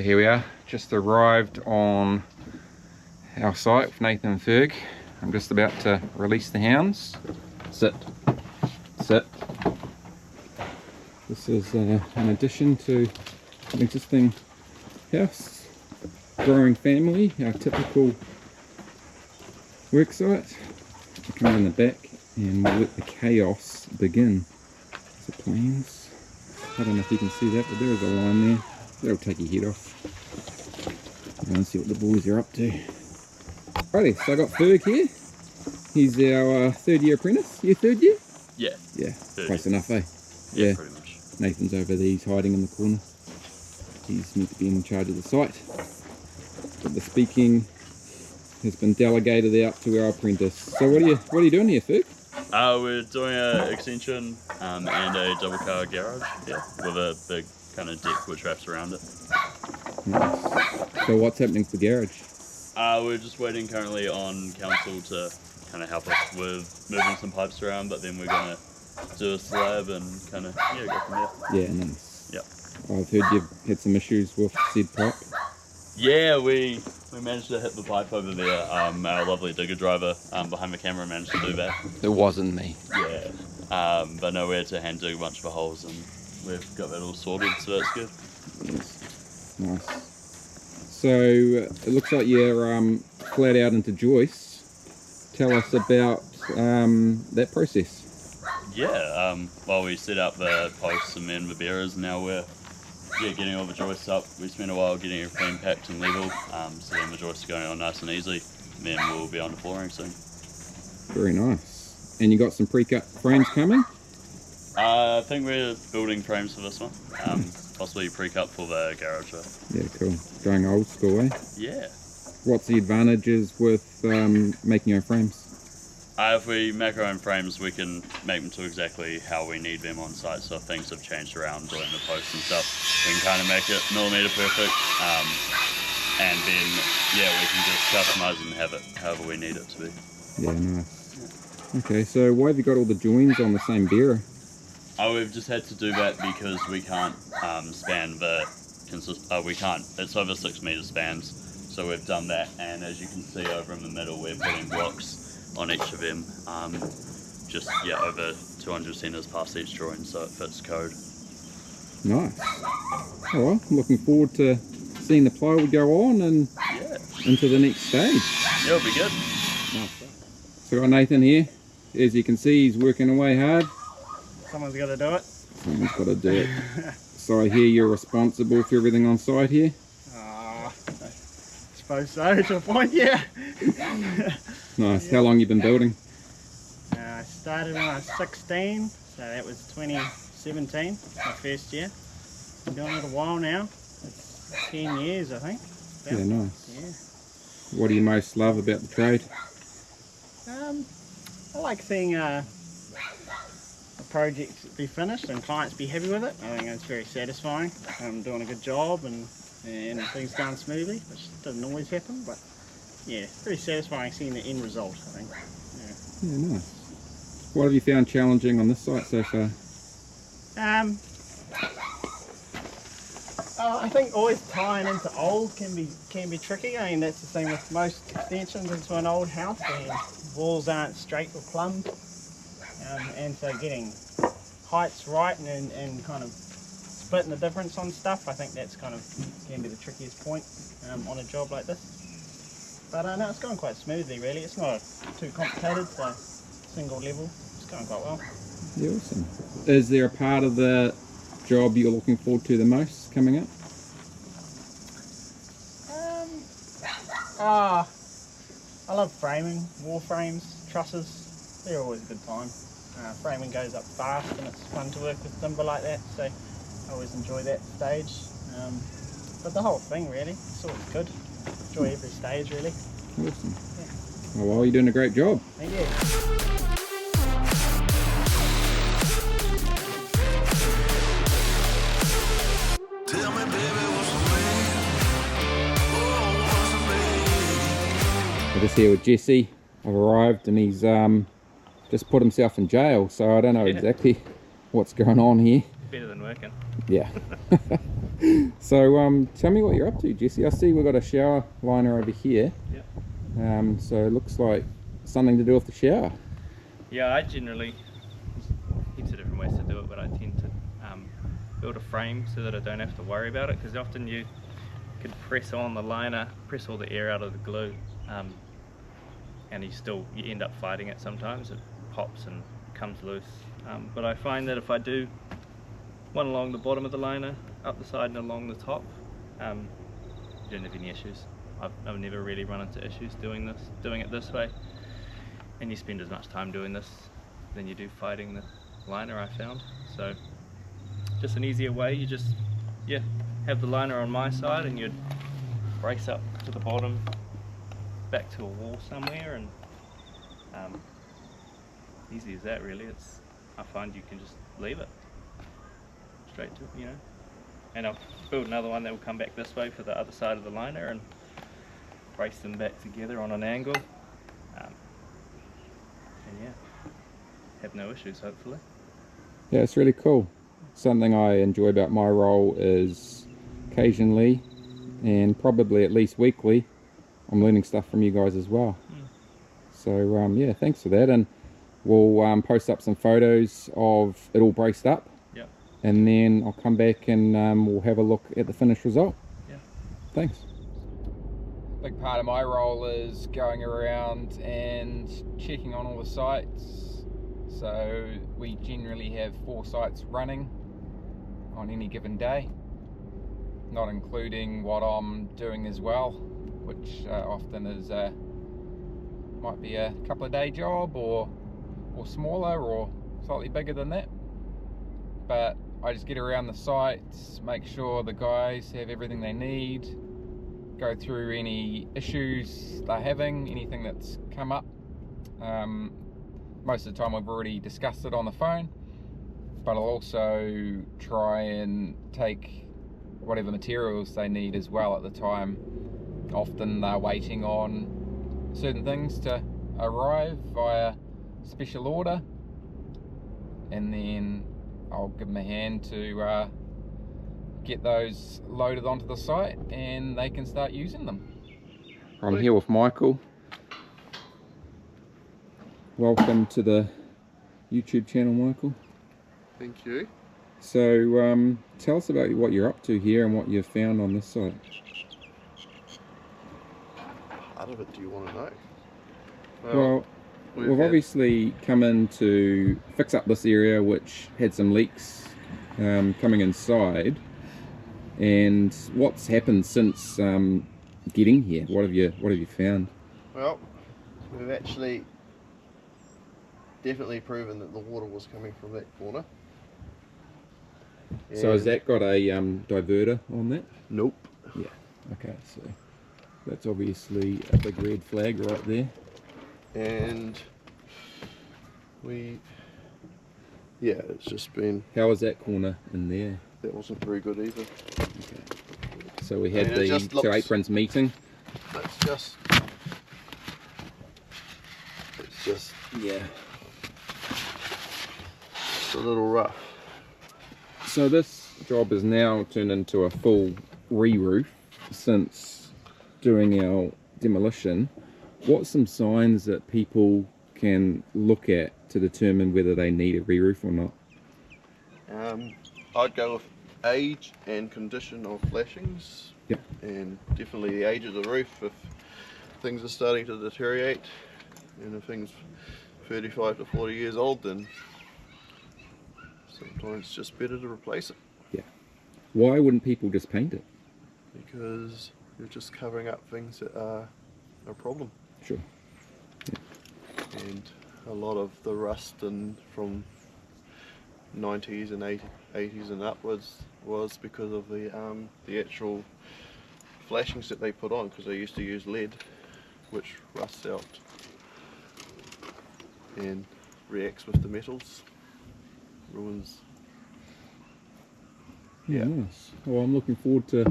here we are, just arrived on our site with Nathan and Ferg. I'm just about to release the hounds. Sit. This is an addition to an existing house, growing family, our typical work site. We come in the back and we'll let the chaos begin. There's the planes. I don't know if you can see that, but there is a line there. That'll take your head off. And see what the boys are up to. Righty, so I got Ferg here. He's our third year apprentice. You third year? Yeah. Yeah, third close year. enough, eh? Yeah, pretty much. Nathan's over there, he's hiding in the corner. He's meant to be in charge of the site. But the speaking has been delegated out to our apprentice. So what are you doing here, Ferg? We're doing an extension and a double car garage, yeah, with a big kind of deck which wraps around it. Nice. So what's happening to the garage? We're just waiting currently on council to kind of help us with moving some pipes around, but then we're going to do a slab and kind of, yeah, go from there. Yeah, nice. Yep. I've heard you've had some issues with said pipe. Yeah, we managed to hit the pipe over there. Our lovely digger driver behind the camera managed to do that. It wasn't me. Yeah. But no, we had to hand dig a bunch of holes and we've got that all sorted, so that's good. Yes. Nice. So it looks like you're flat out into joists. Tell us about that process. Yeah, well, we set up the posts and then the bearers, and now we're getting all the joists up. We spent a while getting everything packed and level, so then the joists are going on nice and easy, and then we'll be on the flooring soon. Very nice. And you got some pre-cut frames coming? I think we're building frames for this one, possibly pre-cut for the garage. Yeah, cool. Going old school, eh? Yeah. What's the advantages with making your own frames? If we make our own frames, we can make them to exactly how we need them on site. So if things have changed around doing the posts and stuff, we can kind of make it millimeter perfect. And then, yeah, we can just customize and have it however we need it to be. Yeah, nice. Yeah. Okay, so why have you got all the joins on the same bearer? We've just had to do that because we can't span the it's over 6 meter spans. So we've done that, and as you can see over in the middle, we're putting blocks on each of them, just over 200 centres past each joint, so it fits code. Nice. Oh well, I'm looking forward to seeing the plywood go on and into the next stage. Yeah, it'll be good. Nice. So I got Nathan here. As you can see, he's working away hard. Someone's got to do it. Someone's got to do it. So I hear you're responsible for everything on site here? I suppose so, to a point, yeah. Nice. How long you been building? I started when I was 16, so that was 2017, my first year. Been doing it a while now. It's 10 years, I think. Yeah, nice. Yeah. What do you most love about the trade? I like seeing a project be finished and clients be happy with it. I think it's very satisfying. I'm doing a good job and things going smoothly, which doesn't always happen, but yeah, very satisfying seeing the end result, I think. Yeah, nice. What have you found challenging on this site so far? I think always tying into old can be tricky. I mean, that's the same with most extensions into an old house. The walls aren't straight or plumb, and so getting heights right and kind of splitting the difference on stuff, I think that's kind of can be the trickiest point on a job like this. But no, it's going quite smoothly really. It's not too complicated, so single level, it's going quite well. Yeah, awesome. Is there a part of the job you're looking forward to the most coming up? I love framing, wall frames, trusses, they're always a good time. Framing goes up fast and it's fun to work with timber like that, so I always enjoy that stage. But the whole thing really, it's always good. Enjoy every stage really. Awesome. Yeah. Oh, well, you're doing a great job. Thank you. I'm just here with Jesse. I've arrived and he's just put himself in jail, so I don't know exactly what's going on here. Better than working. Yeah. So tell me what you're up to, Jesse. I see we've got a shower liner over here. Yep. So it looks like something to do with the shower. Yeah, I generally, heaps of different ways to do it, but I tend to build a frame so that I don't have to worry about it, because often you can press on the liner, press all the air out of the glue, and you end up fighting it sometimes. It pops and comes loose. But I find that if I do one along the bottom of the liner, up the side and along the top, you don't have any issues. I've never really run into issues doing it this way. And you spend as much time doing this than you do fighting the liner, I found. So just an easier way, you just have the liner on my side and you'd brace up to the bottom, back to a wall somewhere, and easy as that really. I find you can just leave it straight to, and I'll build another one that will come back this way for the other side of the liner and brace them back together on an angle, and have no issues hopefully. Yeah, it's really cool. Something I enjoy about my role is occasionally, and probably at least weekly, I'm learning stuff from you guys as well. So yeah, thanks for that, and we'll post up some photos of it all braced up. Yep. And then I'll come back and we'll have a look at the finished result. Yeah. Thanks. Big part of my role is going around and checking on all the sites. So we generally have 4 sites running on any given day, not including what I'm doing as well, which often is might be a couple of day job or smaller or slightly bigger than that. But I just get around the sites, make sure the guys have everything they need, go through any issues they're having, anything that's come up. Most of the time we've already discussed it on the phone, but I'll also try and take whatever materials they need as well at the time. Often they're waiting on certain things to arrive via special order, and then I'll give them a hand to get those loaded onto the site and they can start using them. I'm here with Michael. Welcome to the YouTube channel, Michael. Thank you. So tell us about what you're up to here and what you've found on this site. Part of it do you want to know? Well, we've obviously come in to fix up this area which had some leaks coming inside. And what's happened since getting here? What have you found? Well, we've actually definitely proven that the water was coming from that corner. So has that got a diverter on that? Nope. Yeah. Okay, so that's obviously a big red flag right there. And it's just been... How was that corner in there? That wasn't very good either. Okay. So we had the two aprons meeting. It's just Yeah. It's a little rough. So this job is now turned into a full re-roof since doing our demolition. What's some signs that people can look at to determine whether they need a re-roof or not? I'd go with age and condition of flashings. Yep. And definitely the age of the roof. If things are starting to deteriorate and if things 35 to 40 years old, then sometimes it's just better to replace it. Yeah. Why wouldn't people just paint it? Because you're just covering up things that are a problem. Sure. Yeah. And a lot of the rust from 90s and 80s and upwards was because of the actual flashings that they put on, because they used to use lead, which rusts out and reacts with the metals, ruins. Yeah, nice. Well, I'm looking forward to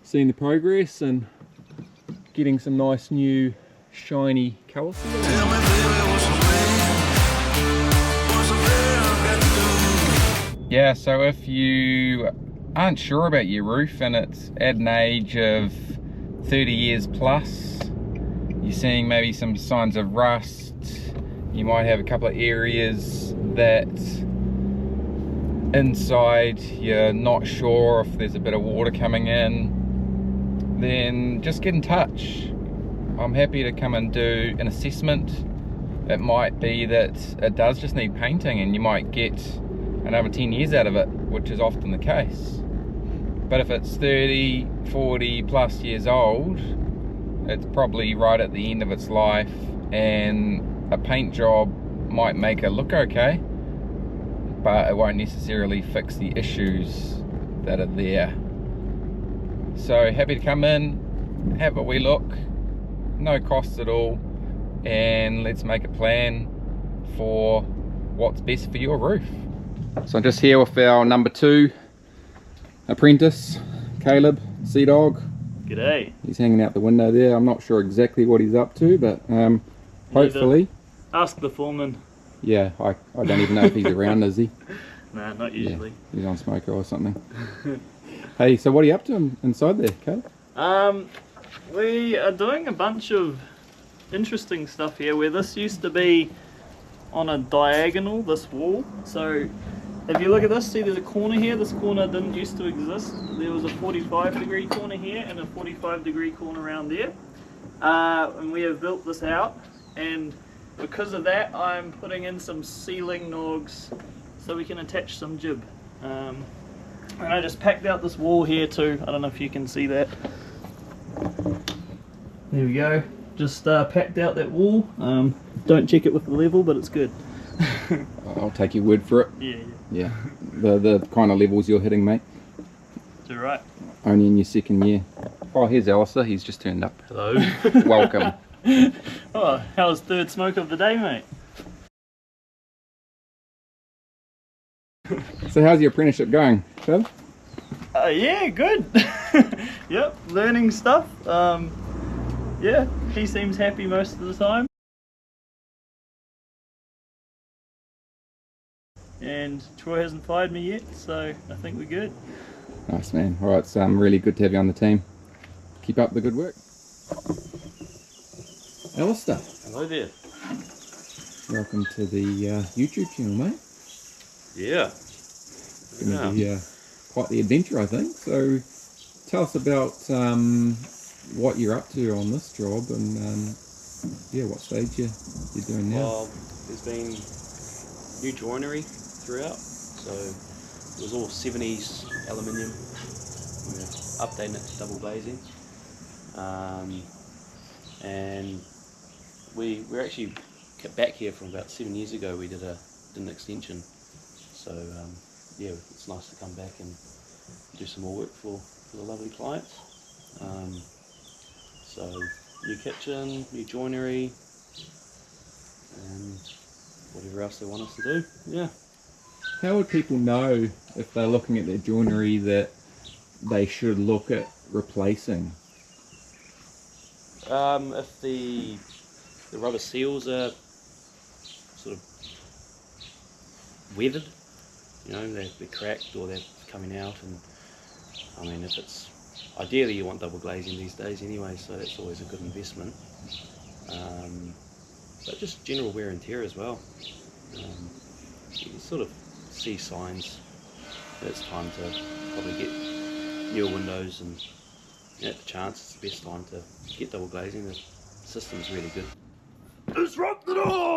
seeing the progress and getting some nice new shiny colours. Yeah, so if you aren't sure about your roof and it's at an age of 30 years plus, you're seeing maybe some signs of rust, you might have a couple of areas that inside you're not sure if there's a bit of water coming in, then just get in touch. I'm happy to come and do an assessment. It might be that it does just need painting and you might get another 10 years out of it, which is often the case. But if it's 30, 40 plus years old, it's probably right at the end of its life, and a paint job might make it look okay, but it won't necessarily fix the issues that are there. So happy to come in, have a wee look, no cost at all, and let's make a plan for what's best for your roof. So I'm just here with our number 2 apprentice, Caleb, Sea Dog. G'day. He's hanging out the window there. I'm not sure exactly what he's up to, but hopefully. Ask the foreman. Yeah, I don't even know if he's around, is he? Nah, not usually. Yeah, he's on smoker or something. Hey, so what are you up to inside there, Caleb? We are doing a bunch of interesting stuff here, where this used to be on a diagonal, this wall. So if you look at this, see there's a corner here. This corner didn't used to exist. There was a 45-degree corner here and a 45-degree corner around there. And we have built this out, and because of that I'm putting in some ceiling nogs so we can attach some jib. And I just packed out this wall here too. I don't know if you can see that. There we go. Just packed out that wall. Don't check it with the level, but it's good. I'll take your word for it. Yeah. Yeah, the kind of levels you're hitting, mate. It's alright. Only in your second year. Oh, here's Alistair. He's just turned up. Hello. Welcome. Oh, how's third smoke of the day, mate? So how's your apprenticeship going, Phil? Yeah, good. Yep, learning stuff. Yeah, he seems happy most of the time. And Troy hasn't fired me yet, so I think we're good. Nice, man. Alright, it's really good to have you on the team. Keep up the good work. Alistair. Hello there. Welcome to the YouTube channel, mate. Yeah. It's going to be quite the adventure, I think. So tell us about what you're up to on this job, and yeah, what stage you're doing now. Well, there's been new joinery throughout, so it was all 70s aluminium. We're updating it to double glazing, and we're actually back here from about 7 years ago. We did an extension, so yeah, it's nice to come back and do some more work for the lovely clients. So new kitchen, new joinery, and whatever else they want us to do. Yeah. How would people know if they're looking at their joinery that they should look at replacing? If the rubber seals are sort of weathered, you know, they're cracked or they're coming out, and I mean, if it's ideally you want double glazing these days anyway, so that's always a good investment. But just general wear and tear as well. You can sort of see signs that it's time to probably get newer windows, and you know, at the chance it's the best time to get double glazing. The system's really good. Disrupt the door!